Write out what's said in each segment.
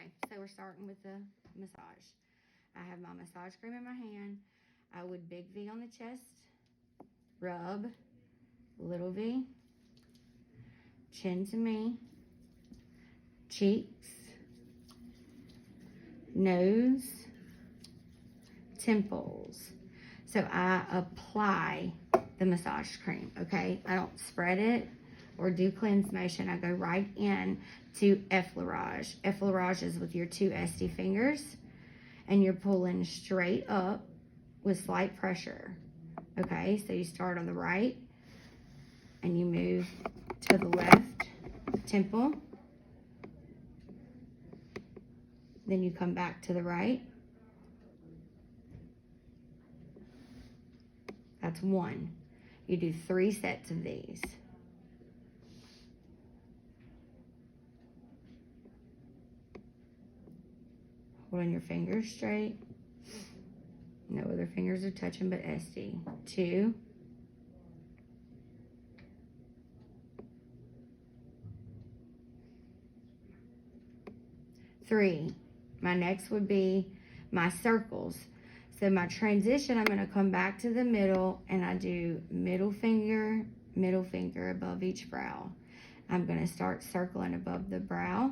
Okay, so we're starting with the massage. I have my massage cream in my hand. I would big V on the chest, rub, little V, chin to me, cheeks, nose, temples. So I apply the massage cream, okay? I don't spread it or do cleanse motion. I go right in to effleurage. Effleurage is with your 2 SD fingers, and you're pulling straight up with slight pressure, okay? So you start on the right, and you move to the left temple. Then you come back to the right. That's 1. You do 3 sets of these. Holding your fingers straight. No other fingers are touching but SD. 2. 3. My next would be my circles. So my transition, I'm going to come back to the middle, and I do middle finger above each brow. I'm going to start circling above the brow,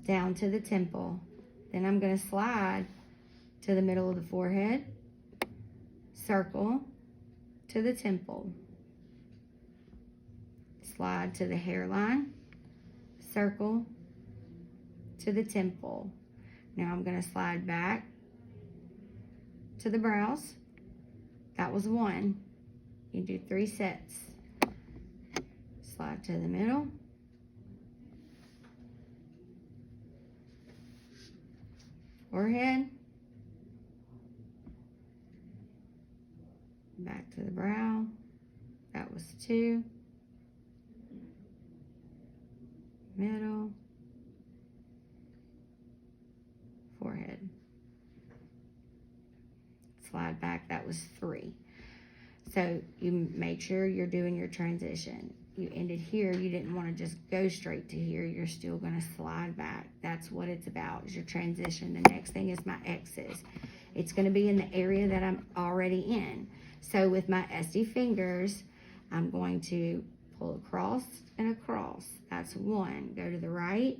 down to the temple. Then I'm going to slide to the middle of the forehead, circle to the temple, slide to the hairline, circle to the temple. Now I'm going to slide back to the brows. That was 1. You do 3 sets. Slide to the middle, forehead, back to the brow. That was 2. Middle, forehead. Slide back. That was 3. So you make sure you're doing your transition. You ended here. You didn't want to just go straight to here. You're still going to slide back. That's what it's about, is your transition. The next thing is my X's. It's going to be in the area that I'm already in. So with my SD fingers, I'm going to pull across and across. That's 1. Go to the right,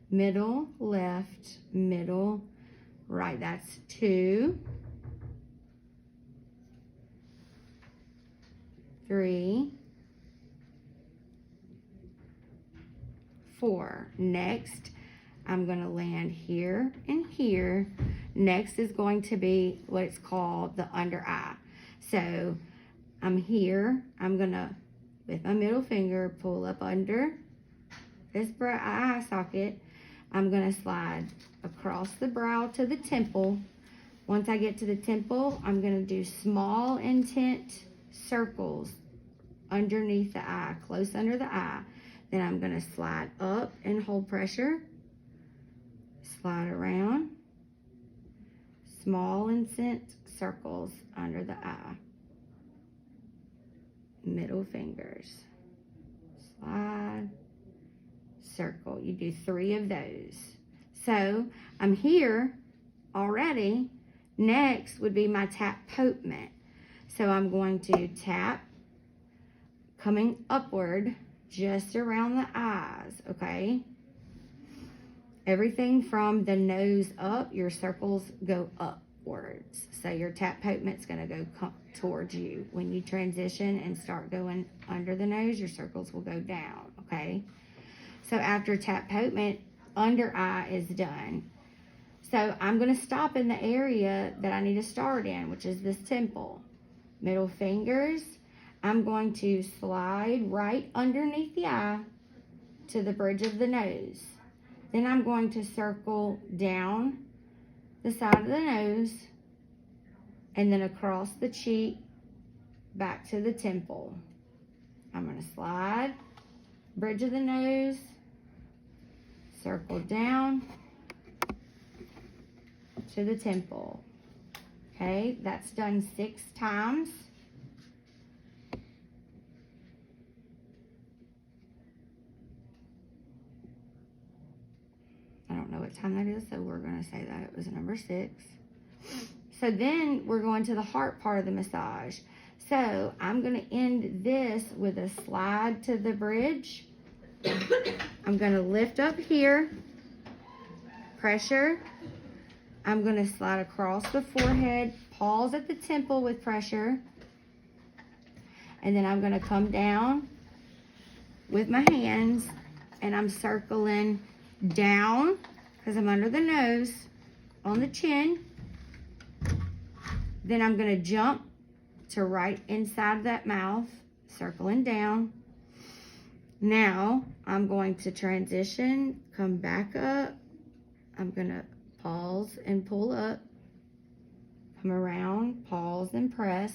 middle, left, middle, right. That's 2, 3, 4. Next, I'm going to land here and here. Next is going to be what it's called the under eye. So I'm here. I'm going to, with my middle finger, pull up under this eye socket. I'm going to slide across the brow to the temple. Once I get to the temple, I'm going to do small intent circles underneath the eye, close under the eye. Then I'm going to slide up and hold pressure. Slide around. Small intent circles under the eye. Middle fingers. Slide. Circle. You do 3 of those. So I'm here already. Next would be my tap potement. So I'm going to tap coming upward just around the eyes, okay? Everything from the nose up, your circles go upwards. So your tap potement's going to go towards you. When you transition and start going under the nose, your circles will go down, okay? So after tap potement, under eye is done. So I'm going to stop in the area that I need to start in, which is this temple. Middle fingers, I'm going to slide right underneath the eye to the bridge of the nose. Then I'm going to circle down the side of the nose and then across the cheek back to the temple. I'm going to slide, bridge of the nose, circle down to the temple. Okay, that's done 6 times. what time that is, so we're going to say that it was number 6. So then we're going to the heart part of the massage. So I'm going to end this with a slide to the bridge. I'm going to lift up here, pressure. I'm going to slide across the forehead, pause at the temple with pressure. And then I'm going to come down with my hands, and I'm circling down because I'm under the nose on the chin. Then I'm going to jump to right inside that mouth, circling down. Now I'm going to transition, come back up. I'm going to pause and pull up, come around, pause and press,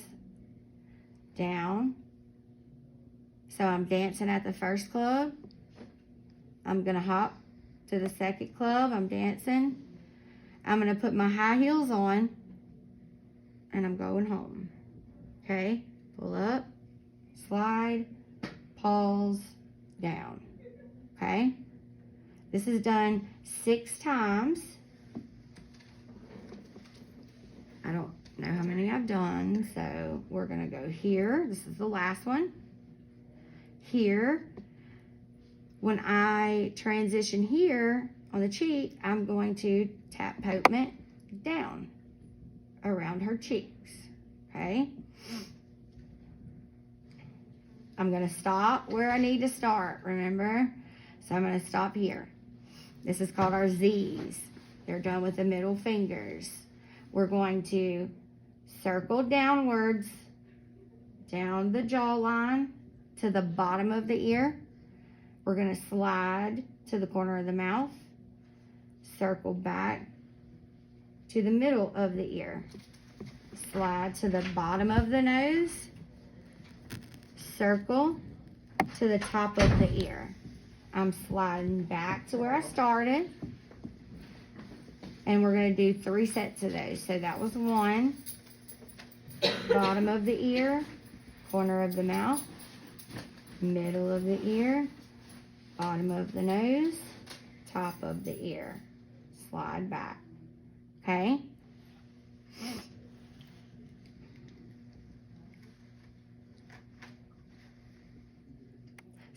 down. So I'm dancing at the first club. I'm going to hop to the second club. I'm dancing. I'm going to put my high heels on, and I'm going home. Okay, pull up, slide, pause, down. Okay, this is done 6 times. I don't know how many I've done, so we're gonna go here. This is the last one. Here, when I transition here on the cheek, I'm going to tap Potement down around her cheeks. Okay, I'm going to stop where I need to start, remember? So I'm going to stop here. This is called our Z's. They're done with the middle fingers. We're going to circle downwards, down the jawline to the bottom of the ear. We're going to slide to the corner of the mouth, circle back to the middle of the ear, slide to the bottom of the nose, circle to the top of the ear. I'm sliding back to where I started, and we're going to do 3 sets of those. So that was 1, bottom of the ear, corner of the mouth, middle of the ear, bottom of the nose, top of the ear. Slide back. Okay?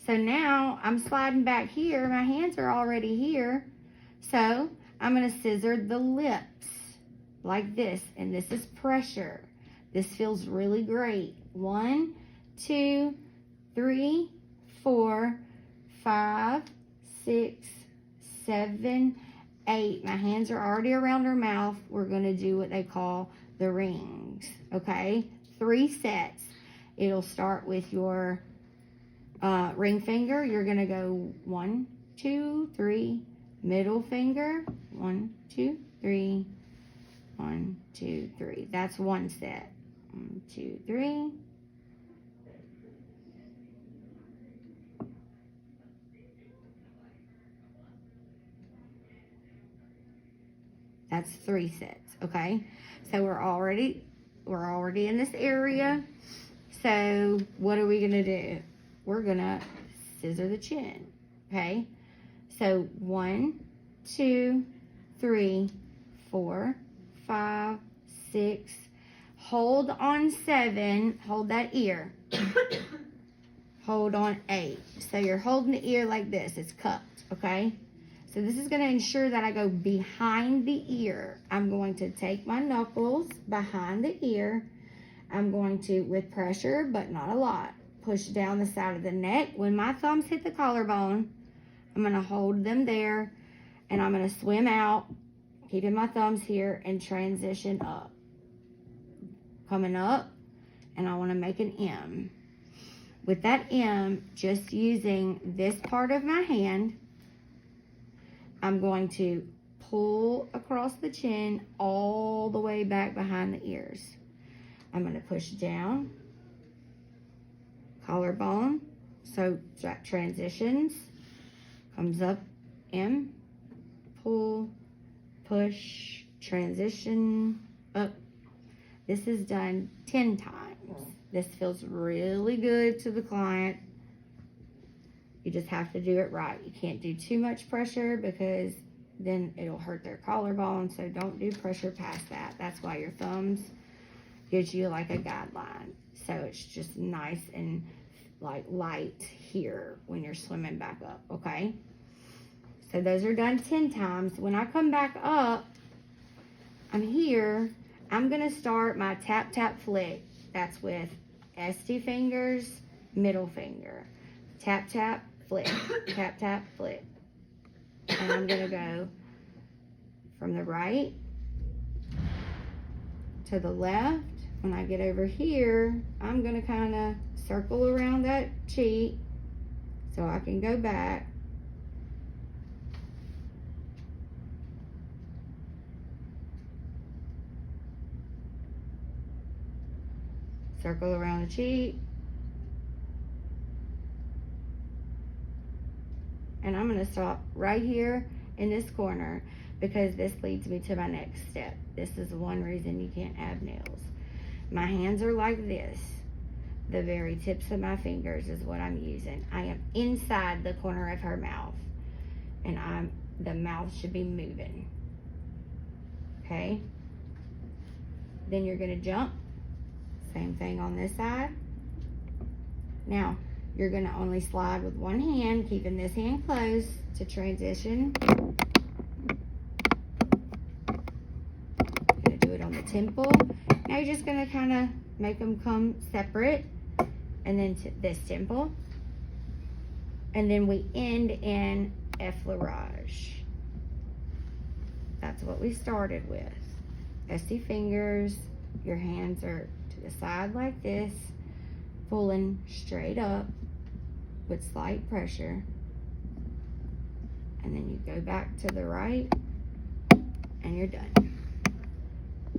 So now I'm sliding back here. My hands are already here. So I'm going to scissor the lips like this. And this is pressure. This feels really great. 1, 2, 3, 4, 5, 6, 7, 8. My hands are already around her mouth. We're going to do what they call the rings. Okay? 3 sets. It'll start with your ring finger. You're going to go 1, 2, 3. Middle finger. 1, 2, 3. 1, 2, 3. That's 1 set. 1, 2, 3. That's 3 sets, okay? So we're already in this area. So what are we gonna do? We're gonna scissor the chin, okay? So 1, 2, 3, 4, 5, 6. Hold on 7. Hold that ear. Hold on 8. So you're holding the ear like this. It's cupped, okay? So this is going to ensure that I go behind the ear. I'm going to take my knuckles behind the ear. I'm going to, with pressure, but not a lot, push down the side of the neck. When my thumbs hit the collarbone, I'm going to hold them there, and I'm going to swim out, keeping my thumbs here, and transition up. Coming up, and I want to make an M. With that M, just using this part of my hand, I'm going to pull across the chin all the way back behind the ears. I'm going to push down, collarbone, so that transitions, comes up, M, pull, push, transition, up. This is done 10 times. This feels really good to the client. You just have to do it right. You can't do too much pressure because then it'll hurt their collarbone. So don't do pressure past that. That's why your thumbs gives you like a guideline. So it's just nice and like light here when you're swimming back up, okay? So those are done 10 times. When I come back up, I'm here. I'm gonna start my tap, tap, flick. That's with ST fingers, middle finger. Tap, tap, flick. Tap, tap, flick. And I'm gonna go from the right to the left. When I get over here, I'm gonna kind of circle around that cheek so I can go back. Circle around the cheek. And I'm gonna stop right here in this corner because this leads me to my next step. This is one reason you can't have nails. My hands are like this. The very tips of my fingers is what I'm using. I am inside the corner of her mouth. And the mouth should be moving. Okay? Then you're gonna jump. Same thing on this side. Now, you're gonna only slide with one hand, keeping this hand closed to transition. Gonna do it on the temple. Now you're just gonna kind of make them come separate, and then to this temple. And then we end in effleurage. That's what we started with. ST fingers, your hands are to the side like this, pulling straight up with slight pressure. And then you go back to the right, and you're done.